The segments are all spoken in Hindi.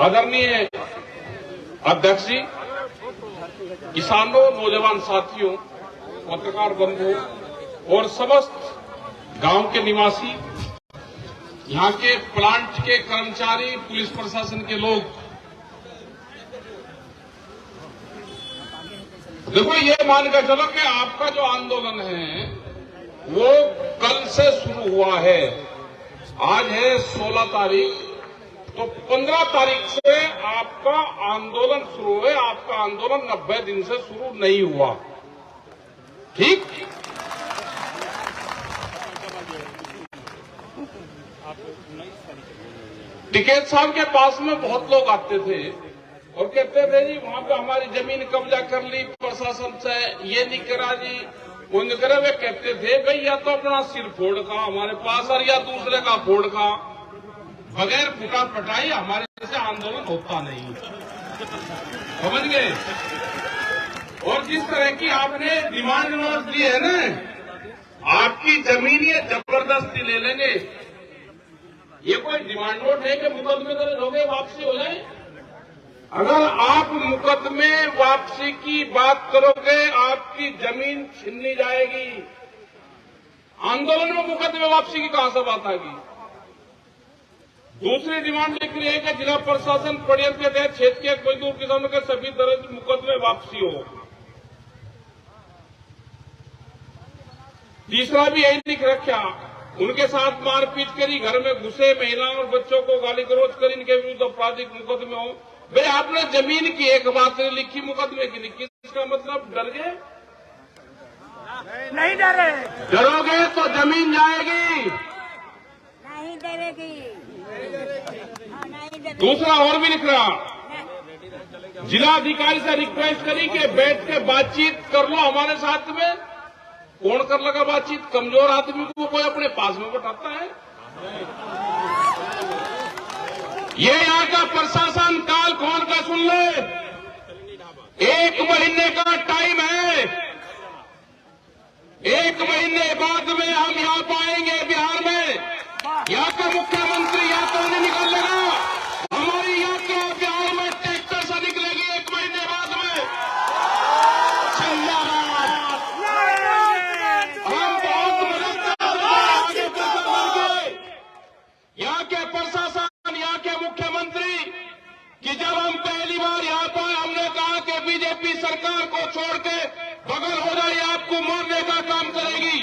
आदरणीय अध्यक्ष जी, किसानों, नौजवान साथियों, पत्रकार बंधुओं और समस्त गांव के निवासी, यहां के प्लांट के कर्मचारी, पुलिस प्रशासन के लोग, देखो ये मान कर चलो कि आपका जो आंदोलन है वो कल से शुरू हुआ है। आज है 16 तारीख, तो 15 तारीख से आपका आंदोलन शुरू है। आपका आंदोलन 90 दिन से शुरू नहीं हुआ, ठीक? टिकैत साहब के पास में बहुत लोग आते थे और कहते थे जी वहां पे हमारी जमीन कब्जा कर ली प्रशासन से, ये नहीं करा जी, वो नहीं करा। वे कहते थे भाई या तो अपना सिर फोड़ का हमारे पास और या दूसरे का फोड़ का, बगैर फुटा पटाई हमारे से आंदोलन होता नहीं, समझ गए? और जिस तरह की आपने डिमांड नोट दी है ना, आपकी जमीन ये जबरदस्ती ले लेंगे, ये कोई डिमांड नोट है कि मुकदमे दर्ज हो गए वापसी हो जाए? अगर आप मुकदमे वापसी की बात करोगे, आपकी जमीन छीनी जाएगी। आंदोलन में मुकदमे वापसी की कहां से बात आएगी? दूसरी डिमांड लिख रही है कि जिला प्रशासन पड़ियल के तहत क्षेत्र के मजदूर किसानों के सभी दर्ज मुकदमे वापसी हो। तीसरा भी यही लिख रखा, उनके साथ मारपीट करी, घर में घुसे, महिलाओं और बच्चों को गाली गलौज कर इनके विरुद्ध आपराधिक मुकदमे हो। भाई आपने जमीन की एक बात लिखी, मुकदमे की लिखी, इसका मतलब डर गए? नहीं डरे। डरोगे तो जमीन जाएगी, नहीं डरेगी। दूसरा और भी लिख रहा, जिला अधिकारी से रिक्वेस्ट करी कि बैठ के बातचीत कर लो हमारे साथ में। कौन कर लगा बातचीत? कमजोर आदमी को कोई अपने पास में बैठाता है? ये यहाँ का प्रशासन काल खोल कर सुन ले, 1 महीने का टाइम है। 1 महीने बाद में हम यहाँ पाएंगे बिहार में, यहाँ का मुख्यमंत्री या तो नहीं निकल लेगा, हमारी यात्रा बिहार में ट्रैक्टर से निकलेगी 1 महीने बाद में। हम बहुत मदद आगे बढ़ेंगे। यहाँ के प्रशासन, यहाँ के मुख्यमंत्री कि जब हम पहली बार यहाँ पर हमने कहा कि बीजेपी सरकार को छोड़ के बगल हो जाए, आपको मारने का काम करेगी,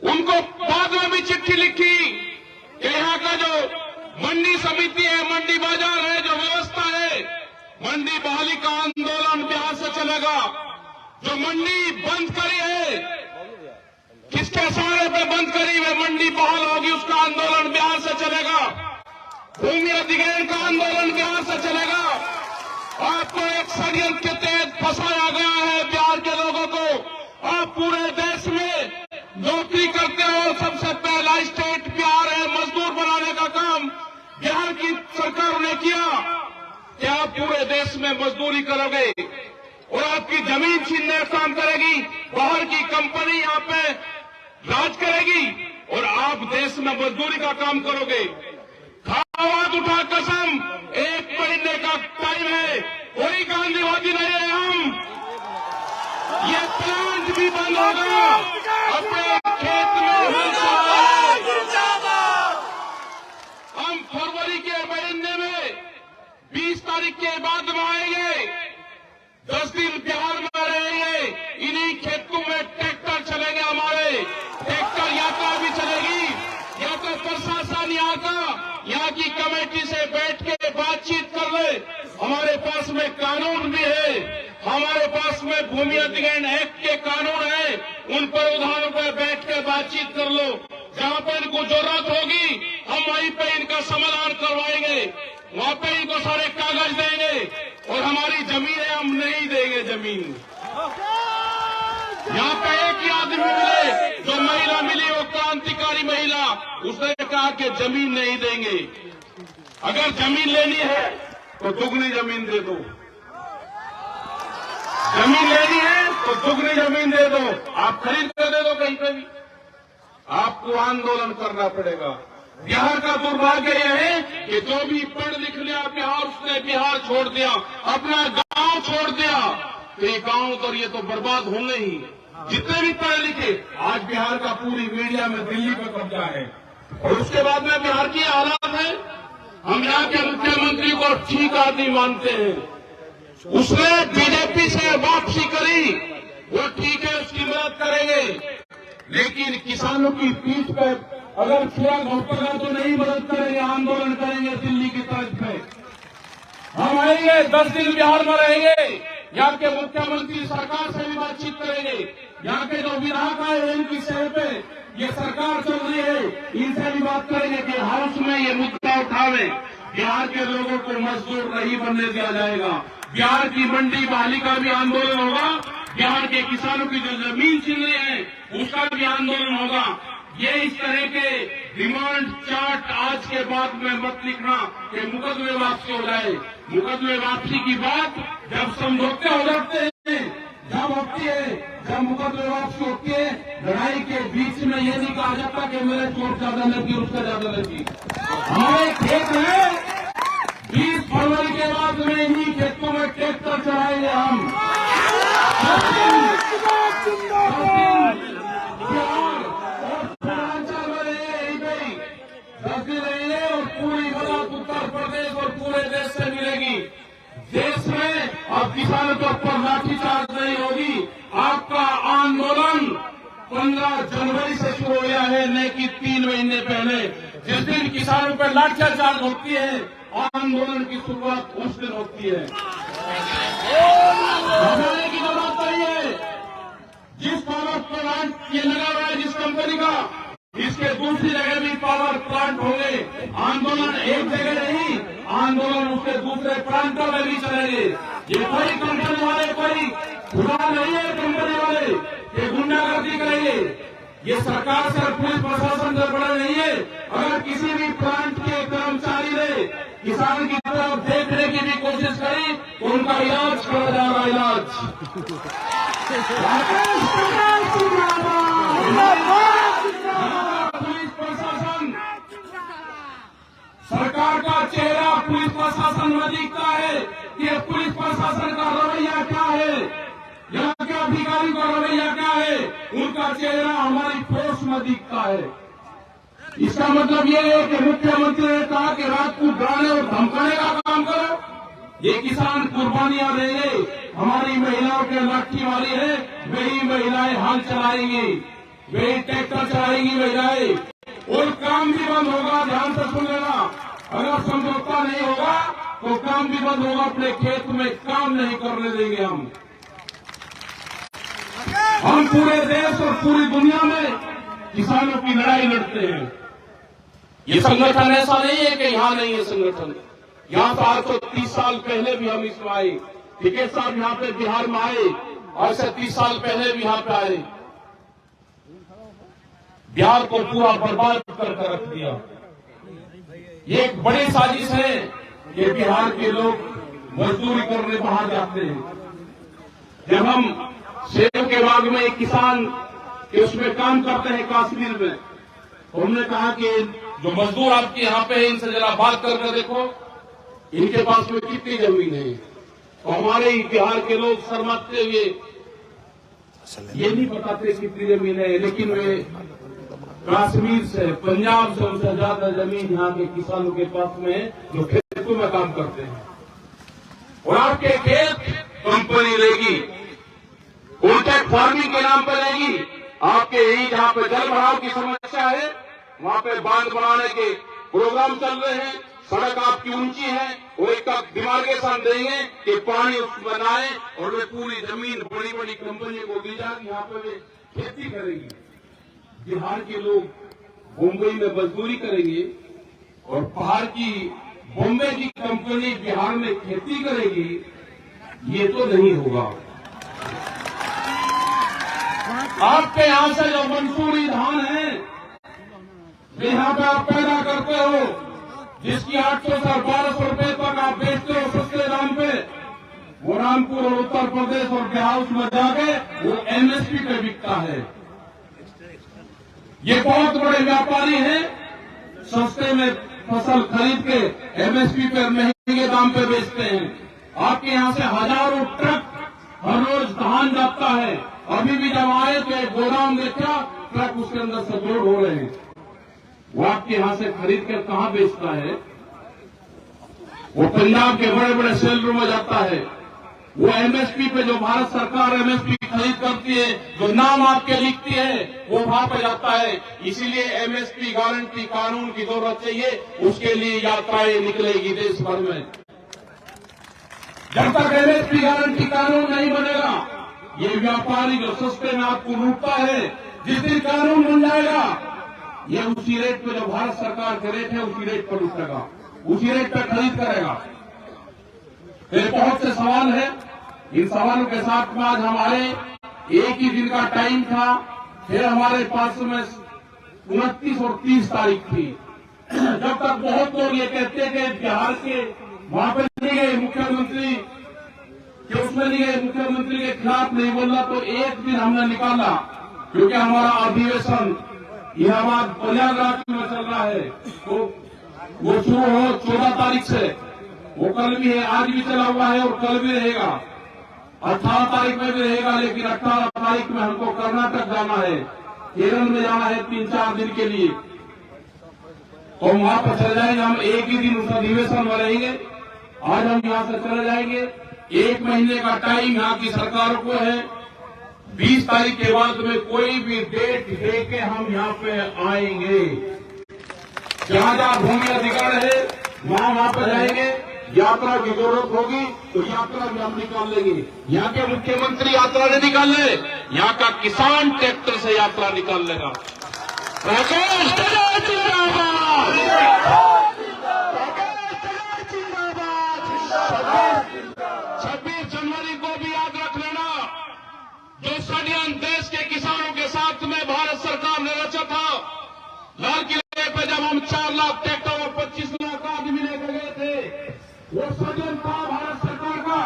उनको बाद में भी चिट्ठी लिखी कि यहाँ का जो मंडी समिति है, मंडी बाजार है, जो व्यवस्था है, मंडी बहाली का आंदोलन बिहार से चलेगा। जो मंडी बंद करी है, किसके सहारे पे बंद करी है, मंडी बहाल होगी, उसका आंदोलन बिहार से चलेगा। भूमि अधिग्रहण का आंदोलन बिहार से चलेगा। आपको एक षड्यंत्र के तहत फंसाया गया है बिहार के लोगों को। आप पूरे देश में नौकरी करते हो, सबसे पहला स्टेट बिहार है, मजदूर बनाने का काम बिहार की सरकार ने किया। क्या आप पूरे देश में मजदूरी करोगे और आपकी जमीन छीनने का काम करेगी, बाहर की कंपनी यहाँ पे राज करेगी और आप देश में मजदूरी का काम करोगे? आवाज उठा कसम, 1 महीने का टाइम है, कोई गांधीवादी नहीं है हम। ये प्लांट भी बंद होगा, अपने खेत में हम फरवरी के महीने में 20 तारीख के बाद में आएंगे, 10 दिन बिहार में रहेंगे। इन्हीं खेतों में ट्रैक्टर चलेंगे, हमारे ट्रैक्टर यात्रा भी चलेगी। या तो प्रशासन यहाँ की कमेटी से बैठ के बातचीत कर ले, हमारे पास में कानून भी है, हमारे पास में भूमि अधिग्रहण एक्ट के कानून है, उन प्रावधानों पर बैठ के बातचीत कर लो। जहां पर इनको जरूरत होगी हम वहीं पे इनका समाधान करवाएंगे, वहां पे इनको सारे कागज देंगे। और हमारी जमीन है, हम नहीं देंगे जमीन। यहाँ पे एक ही आदमी मिले, जो महिला मिली वो क्रांतिकारी महिला, उसने कहा कि जमीन नहीं देंगे। अगर जमीन लेनी है तो दुगनी जमीन दे दो, जमीन लेनी है तो दुगनी जमीन दे दो, आप खरीद कर दे दो कहीं पे भी। आपको आंदोलन करना पड़ेगा। बिहार का दुर्भाग्य यह है कि जो भी पढ़ लिख लिया बिहार, उसने बिहार छोड़ दिया, अपना गांव छोड़ दिया, तो ये गांव तो ये तो बर्बाद होंगे ही। जितने भी पढ़े लिखे, आज बिहार का पूरी मीडिया में दिल्ली पर कब्जा है। और उसके बाद में बिहार की हालात है, हम यहाँ के मुख्यमंत्री को ठीक आदमी मानते हैं। उसने बीजेपी से वापसी करी, वो ठीक है, उसकी मदद करेंगे, लेकिन किसानों की पीठ पर अगर छुरा घोटेगा तो नहीं मदद करेंगे, आंदोलन करेंगे दिल्ली की तरफ में। हम आएंगे, 10 दिन बिहार में रहेंगे, यहाँ के मुख्यमंत्री सरकार से भी बातचीत करेंगे, यहाँ के जो विधायक आए हैं इनकी सेवा पे ये सरकार चल रही है, इनसे भी बात करेंगे कि हाउस में ये मुद्दा उठावे। बिहार के लोगों को मजदूर नहीं बनने दिया जाएगा। बिहार की मंडी बहाली का भी आंदोलन होगा, बिहार के किसानों की जो जमीन छीन रही है उसका भी आंदोलन होगा। ये इस तरह के डिमांड चार्ट आज के बाद में मत लिखना कि मुकदमे वापसी हो जाए। मुकदमे वापसी की बात जब समझौते हो जाते हैं, जब होती है, जब मुकदमे वापसी होती है, लड़ाई के बीच में ये नहीं कहा जाता कि मेरे चोट ज्यादा लगी, उसका ज्यादा लगी। हमारे खेत है, 20 फरवरी के बाद में इन्हीं खेतों में ट्रैक्टर चलाएंगे हम। और पूरी मदद उत्तर प्रदेश और पूरे देश से मिलेगी। देश में अब किसानों के ऊपर लाठीचार्ज नहीं होगी। आपका आंदोलन 15 जनवरी से शुरू हो गया है, न कि 3 महीने पहले। जिस दिन किसानों पर लाठीचार्ज होती है, आंदोलन की शुरुआत उस दिन होती है। घबराने की जरूरत नहीं है। जिस पावर प्लांट ये लगा हुआ है, जिस कंपनी का, इसके दूसरी जगह भी पावर प्लांट होंगे। आंदोलन एक जगह नहीं, आंदोलन उसके दूसरे प्रांतों में भी चलेंगे। ये कोई कंपनी वाले कोई खुदा नहीं है, कंपनी वाले ये गुंडागर्दी करेंगे। ये सरकार से, पुलिस प्रशासन से बड़ा नहीं है। अगर किसी भी प्लांट के कर्मचारी ने किसान की तरफ देखने की भी कोशिश करी तो उनका इलाज करा जाएगा। इलाज पुलिस प्रशासन, सरकार का चेहरा पुलिस प्रशासन में दिखता है कि पुलिस प्रशासन का रवैया क्या है, यहाँ के अधिकारी का रवैया क्या है, उनका चेहरा हमारी फोर्स में दिखता है। इसका मतलब ये है कि मुख्यमंत्री ने कहा कि रात को डराने और धमकाने का काम करो। ये किसान कुर्बानियां देंगे, हमारी महिलाओं के लाठी वाली है, वही महिलाएं हाल चलाएंगी, वही ट्रैक्टर चलाएंगी महिलाएं, और काम भी बंद होगा। ध्यान से सुन लेना, अगर समझौता नहीं होगा तो काम भी बंद होगा। अपने खेत में काम नहीं करने देंगे हम पूरे देश और पूरी दुनिया में किसानों की लड़ाई लड़ते हैं। ये संगठन ऐसा नहीं है कि यहां नहीं है संगठन, यहां तो आज तो 30 साल पहले भी हम इसमें आए। टिकैत साहब यहाँ पे बिहार में आए और से 30 साल पहले भी यहाँ पे आए, बिहार को पूरा बर्बाद करके रख दिया। ये एक बड़ी साजिश है कि बिहार के लोग मजदूरी करने बाहर जाते हैं। जब हम सेब के बाग में एक किसान के उसमें काम करते हैं कश्मीर में, तो हमने कहा कि जो मजदूर आपके यहाँ पे है इनसे जरा बात करके देखो, इनके पास में कितनी जमीन है। तो हमारे ही बिहार के लोग शर्माते हुए ये नहीं बताते कितनी जमीन है, लेकिन वे कश्मीर से, पंजाब से उनसे ज्यादा जमीन यहाँ के किसानों के पास में है जो खेतों में काम करते हैं। और आपके खेत कंपनी लेगी, कॉन्ट्रैक्ट फार्मिंग के नाम पर लेगी। आपके यही जहां पे जल भराव की समस्या है वहां पे बांध बनाने के प्रोग्राम चल रहे हैं। सड़क आपकी ऊंची है और एक डिमार्केशन देंगे कि पानी उसमें बनाए और वे पूरी जमीन बड़ी बड़ी कंपनी को दी जाएगी, यहाँ पे वे खेती करेगी। बिहार के लोग मुंबई में मजदूरी करेंगे और बाहर की बॉम्बे की कंपनी बिहार में खेती करेगी, ये तो नहीं होगा। आपके यहां से जो मंसूरी धान है यहाँ पे आप पैदा करते हो, जिसकी 800 से 1200 रुपए तक आप बेचते हो सस्ते दाम पे, वो रामपुर और उत्तर प्रदेश और बिहार में जाके वो एमएसपी पे बिकता है। ये बहुत बड़े व्यापारी हैं, सस्ते में फसल खरीद के एमएसपी पर महंगे दाम पे बेचते हैं। आपके यहाँ से हजारों ट्रक हर रोज धान जाता है। अभी भी जब आए तो एक गोदाम देखा, ट्रक उसके अंदर से लोड हो रहे हैं। वो आपके यहाँ से खरीद कर कहाँ बेचता है? वो पंजाब के बड़े बड़े सेलरों में जाता है। वो एमएसपी पे जो भारत सरकार एमएसपी खरीद करती है, जो नाम आपके लिखती है, वो वहां पे जाता है। इसीलिए एमएसपी गारंटी कानून की जरूरत चाहिए। उसके लिए यात्राएं निकलेगी देश भर में। जब तक एमएसपी गारंटी कानून नहीं बनेगा, ये व्यापारी जो सस्ते में आपको लूटता है, जिस दिन कानून बन जाएगा, ये उसी रेट पे जो भारत सरकार के रेट है उसी रेट पर लूटेगा, उसी रेट पर खरीद करेगा। फिर बहुत से सवाल है। इन सवालों के साथ में आज हमारे एक ही दिन का टाइम था। फिर हमारे पास में 29 और 30 तारीख थी। जब तक बहुत लोग ये कहते थे बिहार के वहां पर नहीं गए मुख्यमंत्री, कि उसमें नहीं गए मुख्यमंत्री के खिलाफ नहीं बोलना, तो एक दिन हमने निकाला, क्योंकि हमारा अधिवेशन इलाहाबाद प्रयागराज में चल रहा है। तो वो शुरू हो 14 तारीख से, वो कल भी है, आज भी चला हुआ है और कल भी रहेगा, 18 तारीख में भी रहेगा। लेकिन 18 तारीख में हमको कर्नाटक जाना है, केरल में जाना है 3-4 दिन के लिए। तो वहां पर चले जाएंगे हम, एक ही दिन उस अधिवेशन में रहेंगे। आज हम यहां से चले जाएंगे। 1 महीने का टाइम यहाँ की सरकार को है। 20 तारीख के बाद में कोई भी डेट दे के हम यहाँ पे आएंगे। जहां जहां भूमि अधिकार है वहां पर जाएंगे। यात्रा की जरूरत होगी तो यात्रा भी हम निकाल लेंगे। यहाँ के मुख्यमंत्री यात्रा नहीं निकाल ले, यहाँ का किसान ट्रैक्टर से यात्रा निकाल लेगा। राकेश जिंदाबाद, 26 जनवरी को भी याद रख लेना, जो षड्यंत्र देश के किसानों के साथ में भारत सरकार ने रचा था। लाल किले पे जब हम 4 लाख ट्रैक्टर और 25 लाख आदमी लेकर गए थे, वो षड्यंत्र था भारत सरकार का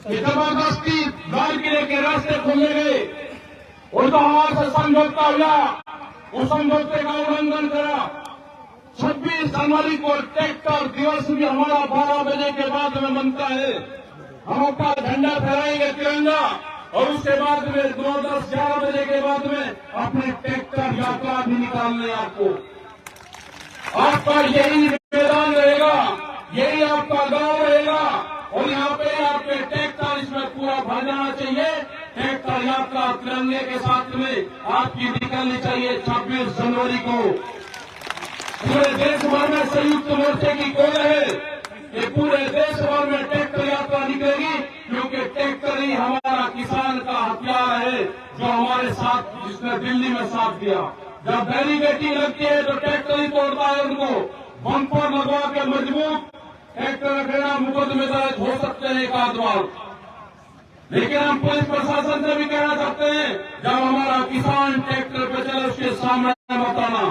कि जबरदस्ती लाल किले के रास्ते खोले गए और तो हमारे से समझौता हुआ, उस समझौते का उल्लंघन करा। 26 जनवरी को ट्रैक्टर दिवस भी हमारा 12 बजे के बाद में बनता है। हम अपना झंडा फहराएंगे तिरंगा, और उसके बाद में 9-10-11 बजे के बाद में अपने ट्रैक्टर यात्रा भी निकालने आपको। आपका यही मैदान रहेगा, यही आपका गांव रहेगा, और यहाँ पे आपके ट्रैक्टर इसमें पूरा भर जाना चाहिए। ट्रैक्टर यात्रा तिरंगे के साथ में आपकी निकलनी चाहिए 26 जनवरी को। पूरे देश भर में संयुक्त मोर्चे की कॉल है कि पूरे देश भर में ट्रैक्टर यात्रा निकलेगी, क्योंकि ट्रैक्टर ही हमारा किसान का हथियार है, जो हमारे साथ, जिसने दिल्ली में साथ दिया। जब बैरिकेडिंग लगती है तो ट्रैक्टर ही तोड़ता है उनको। बम्पर लगवा के मजबूत ट्रैक्टर रखेगा, मुकदमे दर्ज हो सकते हैं एक आध बार। लेकिन हम पुलिस प्रशासन से भी कहना चाहते हैं, जब हमारा किसान ट्रैक्टर पे चले उसके सामने बताना।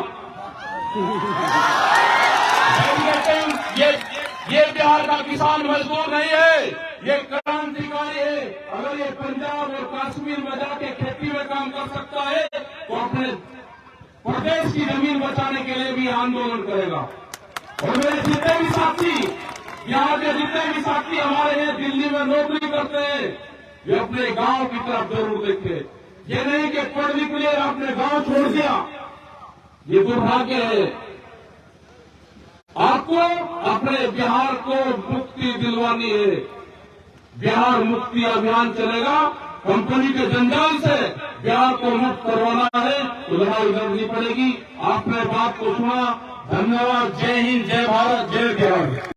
ये बिहार का किसान मजदूर नहीं है, ये क्रांतिकारी है। अगर ये पंजाब और कश्मीर में जाके खेती में काम कर सकता है तो अपने प्रदेश की जमीन बचाने के लिए भी आंदोलन करेगा। और मेरे जितने भी साथी, यहाँ के जितने भी साथी हमारे यहाँ दिल्ली में नौकरी करते हैं, वे अपने गांव की तरफ जरूर देखें। ये नहीं कि पढ़ लिख लिया अपने गांव छोड़ दिया, ये दुर्भाग्य है। आपको अपने बिहार को मुक्ति दिलवानी है। बिहार मुक्ति अभियान चलेगा, कंपनी के जंजाल से बिहार को मुक्त करवाना है तो लड़ाई लड़नी पड़ेगी। आपने बात को सुना, धन्यवाद। जय हिंद, जय भारत, जय बिहार।